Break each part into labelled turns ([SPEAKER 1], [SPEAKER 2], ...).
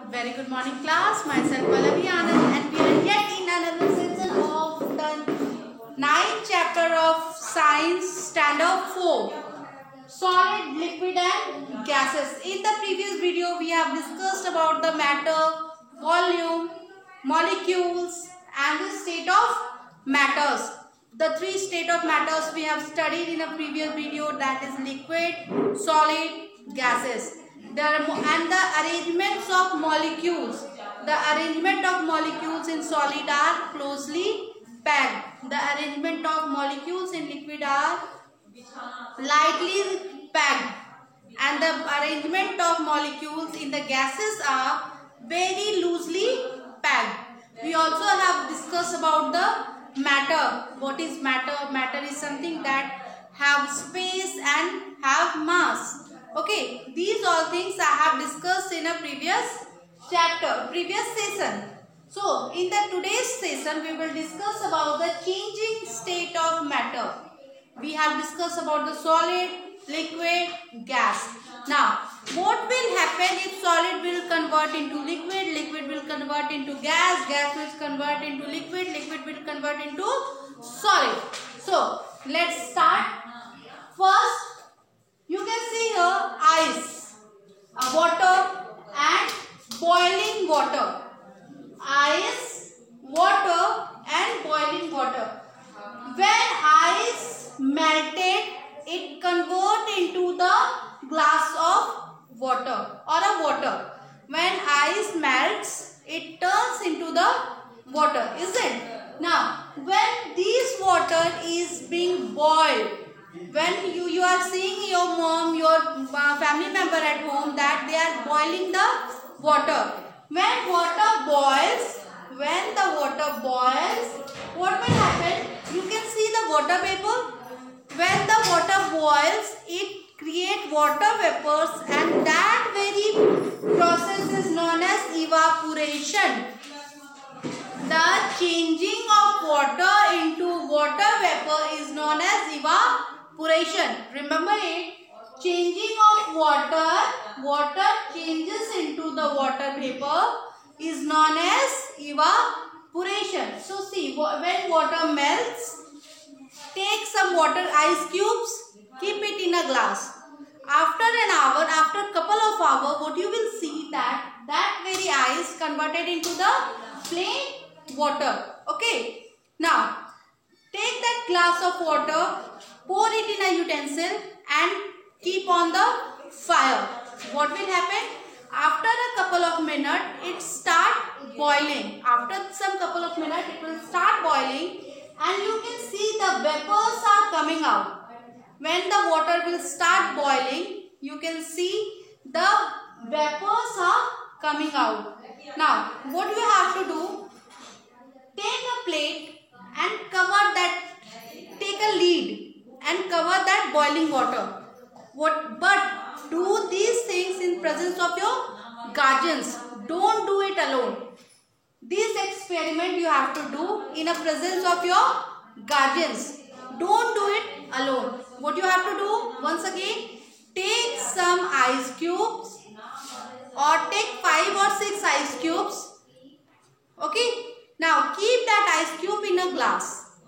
[SPEAKER 1] Very good morning class, myself Pallavi Anand and we are yet in another session of the 9th chapter of Science Standard 4, Solid, Liquid and Gases. In the previous video we have discussed about the matter, volume, molecules and the state of matters. The three state of matters we have studied in a previous video, that is liquid, solid, gases. And the arrangements of molecules. The arrangement of molecules in solid are closely packed. The arrangement of molecules in liquid are lightly packed. And the arrangement of molecules in the gases are very loosely packed. We also have discussed about the matter. What is matter? Matter is something that have space and have mass. Okay, these all things I have discussed in a previous chapter, previous session. So, in the today's session, we will discuss about the changing state of matter. We have discussed about the solid, liquid, gas. Now, what will happen if solid will convert into liquid, liquid will convert into gas, gas will convert into liquid, liquid will convert into solid. So, let's start. First, you can see here ice, water and boiling water. Ice, water and boiling water. When ice melted, it converts into the glass of water or a water. When ice melts, it turns into the water, is it? Now, when this water is being boiled, when you are seeing your mom, your family member at home that they are boiling the water. When water boils, what will happen? You can see the water vapor. When the water boils, it creates water vapors and that very process is known as evaporation. The changing of water into water vapor is known as evaporation. Remember it. Changing of water changes into the water vapor is known as evaporation. So see, when water melts, take some water ice cubes, keep it in a glass. After an hour, after a couple of hours, what you will see that very ice converted into the plain water. Okay. Now, take that glass of water, pour it in a utensil and keep on the fire. What will happen? After a couple of minutes, it start boiling. After some couple of minutes, it will start boiling and you can see the vapors are coming out. When the water will start boiling, you can see the vapors are coming out. Now, what you have to do? Take a plate and cover that, take a lid and cover that boiling water. But do these things in presence of your guardians. Don't do it alone. This experiment you have to do in a presence of your guardians. Don't do it alone. What you have to do? Once again, take some ice cubes or take 5 or 6 ice cubes. Okay. Now keep that ice cube in a glass.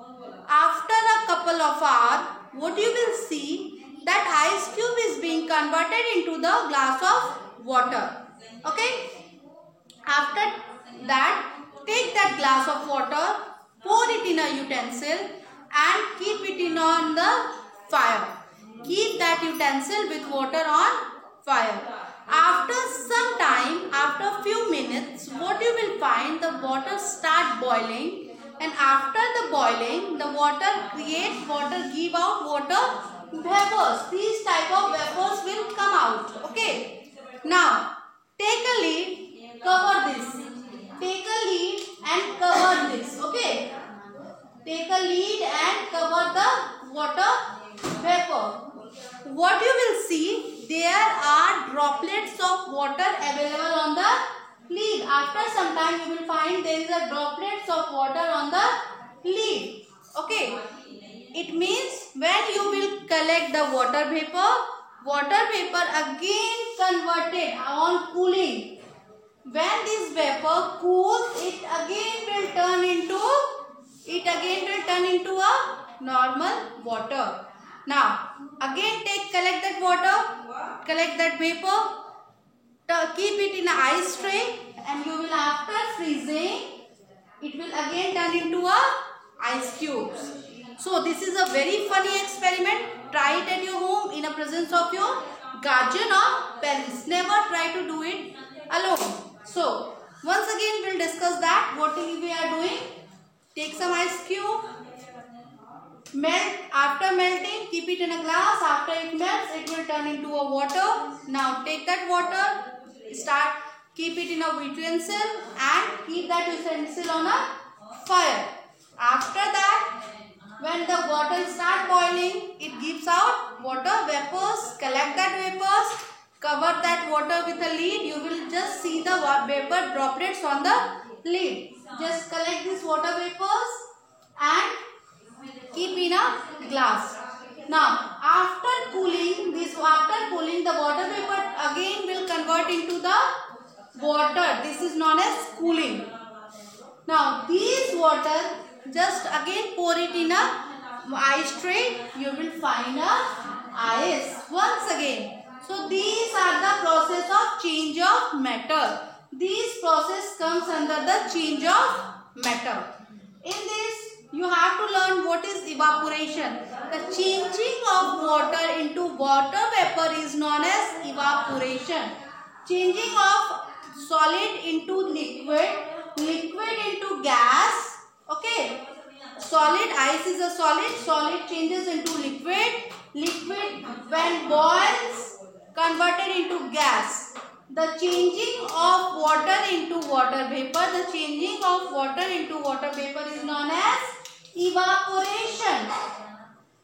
[SPEAKER 1] After a couple of hours, what you will see, that ice cube is being converted into the glass of water. Okay. After that, take that glass of water, pour it in a utensil and keep it on the fire. Keep that utensil with water on fire. After some time, after few minutes, what you will find, the water start boiling and after the boiling, the water give out water vapors. These type of vapors will come out. Okay. Now, take a lid, cover this. Take a lid and cover this. Okay. Take a lid and cover the water vapor. What you will see, there are droplets of water available on the lid. After some time, you will find there is a droplets of water on the lid. Okay. It means when you will collect the water vapor again converted on cooling. When this vapor cools, it again will turn into a normal water. Now, again collect that water, collect that vapor, keep it in an ice tray, and you will, after freezing, it will again turn into a ice cubes. So this is a very funny experiment. Try it at your home in the presence of your guardian or parents. Never try to do it alone. So once again we'll discuss that what we are doing. Take some ice cube, melt. After melting, keep it in a glass. After it melts, it will turn into a water. Now take that water, keep it in a utensil and keep that utensil on a fire. After that, when the water start boiling, it gives out water vapors. Collect that vapors, cover that water with a lid. You will just see the vapor droplets on the lid. Just collect these water vapors and keep in a glass. Now, after cooling, the water vapor again will convert into the water. This is known as cooling. Now, these water, just again pour it in a ice tray. You will find a ice once again. So, these are the process of change of matter. This process comes under the change of matter. In this, you have to learn what is evaporation. The changing of water into water vapor is known as evaporation. Changing of solid into liquid, liquid into gas. Okay. Solid, ice is a solid. Solid changes into liquid. Liquid when boils, converted into gas. The changing of water into water vapor, the changing of water into water vapor is known as evaporation.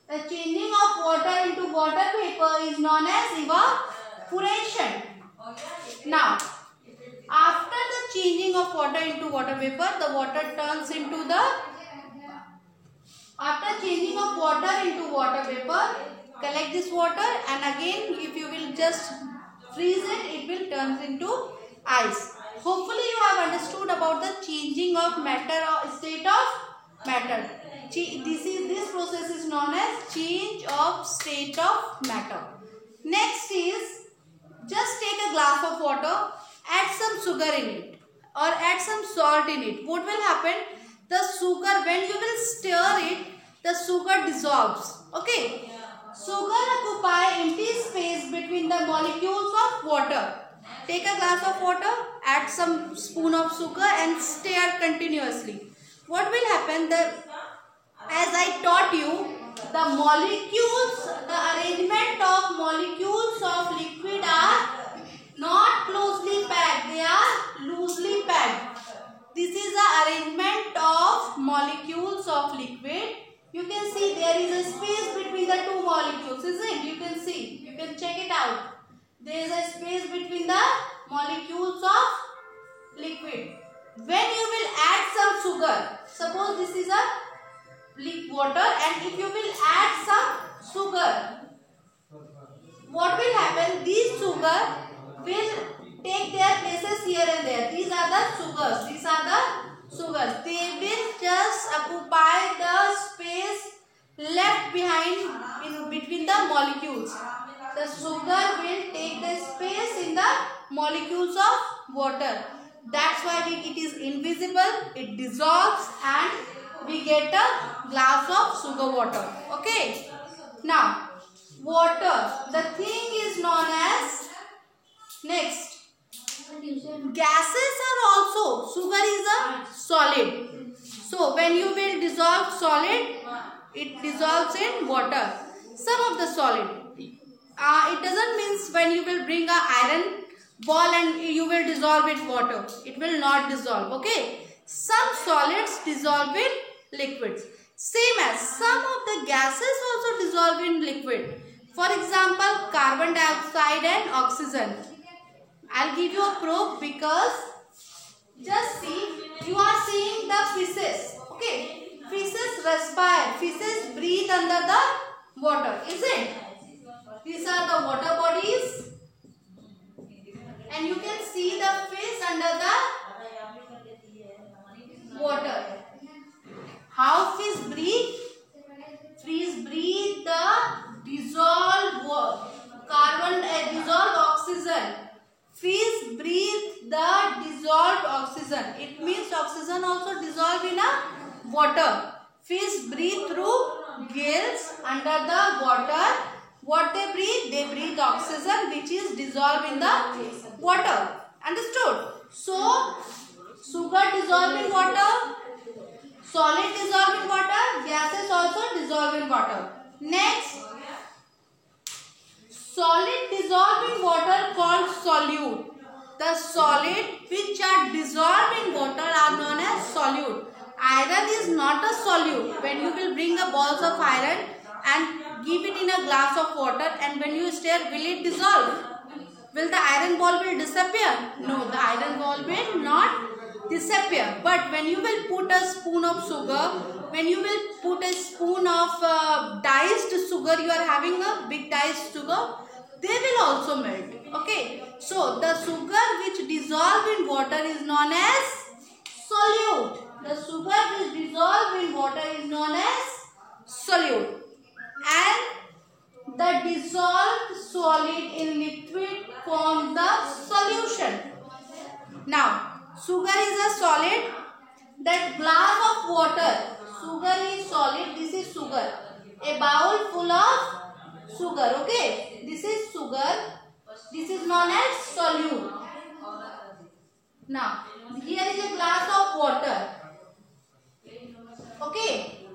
[SPEAKER 1] The changing of water into water vapor is known as evaporation. Now, after the changing of water into water vapor, the water turns into the... After changing of water into water vapor, collect this water and again if you will just freeze it, it will turn into ice. Hopefully you have understood about the changing of matter or state of matter. This process is known as change of state of matter. Next is, just take a glass of water, add some sugar in it or add some salt in it. What will happen? The sugar, when you will stir it, the sugar dissolves. Okay. Sugar occupy empty space between the molecules of water. Take a glass of water, add some spoon of sugar and stir continuously. What will happen? As I taught you, the molecules, the arrangement of molecules of liquid are not closely packed, they are loosely packed. This is the arrangement of molecules of liquid. You can see there is a space between the two molecules, isn't it? You can see, you can check it out. There is a space between the molecules of liquid. When you will add some sugar, suppose this is a water and if you will add some sugar, what will happen? These sugar will take their places here and there. These are the sugars. These are the sugars. They will just occupy the space left behind in between the molecules. The sugar will take the space in the molecules of water. That's why it is invisible. It dissolves and we get a glass of sugar water. Okay. Now, water. The thing is known as, next, gases are also, sugar is a solid. So, when you will dissolve solid, it dissolves in water. Some of the solid. It doesn't mean when you will bring a iron ball and you will dissolve it water. It will not dissolve. Okay. Some solids dissolve in liquids. Same as some of the gases also dissolve in liquid. For example, carbon dioxide and oxygen. I'll give you a proof because just see, you are seeing the fishes. Okay. Fishes respire. Fishes breathe under the water. Is it? These are the water bodies. And you can see the fish under under the water. How fish breathe? Fish breathe the dissolved oxygen. Fish breathe the dissolved oxygen. It means oxygen also dissolved in a water. Fish breathe through gills under the water. What they breathe? They breathe oxygen which is dissolved in the water. Understood? So, sugar dissolved in water, solid dissolved in water, gases also dissolved in water. Next, solid dissolved in water called solute. The solid which are dissolved in water are known as solute. Iron is not a solute. When you will bring the balls of iron and give it in a glass of water, and when you stir, will it dissolve? Will the iron ball will disappear? No, the iron ball will not disappear. But when you will put a spoon of sugar, when you will put a spoon of diced sugar, you are having a big diced sugar, they will also melt. Okay, so the sugar which dissolve in water is known as solute. The sugar which dissolve in water is known as solute. And the dissolved solid in liquid form the solution. Now, sugar is a solid. That glass of water, sugar is solid. This is sugar. A bowl full of sugar. Okay, this is sugar. This is known as solute. Now, here is a glass of water. Okay,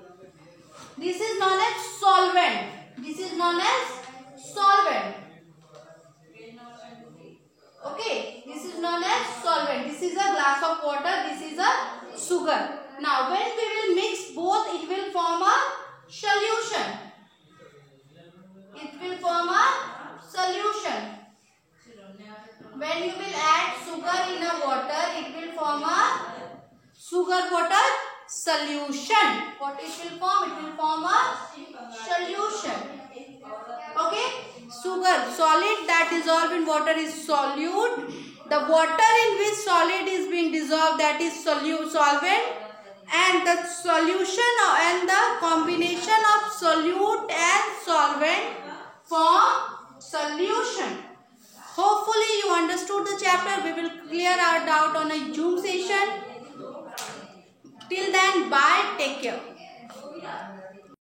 [SPEAKER 1] this is known as solvent. This is known as solvent. Okay, this is known as solvent. This is a glass of water. This is a sugar. Now, when we will mix both, it will form a solution. It will form a solution. When you will add sugar in a water, it will form a sugar water solution. What it will form? It will form a solution. Okay, sugar solid that dissolved in water is solute. The water in which solid is being dissolved, that is solvent, and the solution and the combination of solute and solvent form solution. Hopefully you understood the chapter. We will clear our doubt on a Zoom session. Till then, bye. Take care.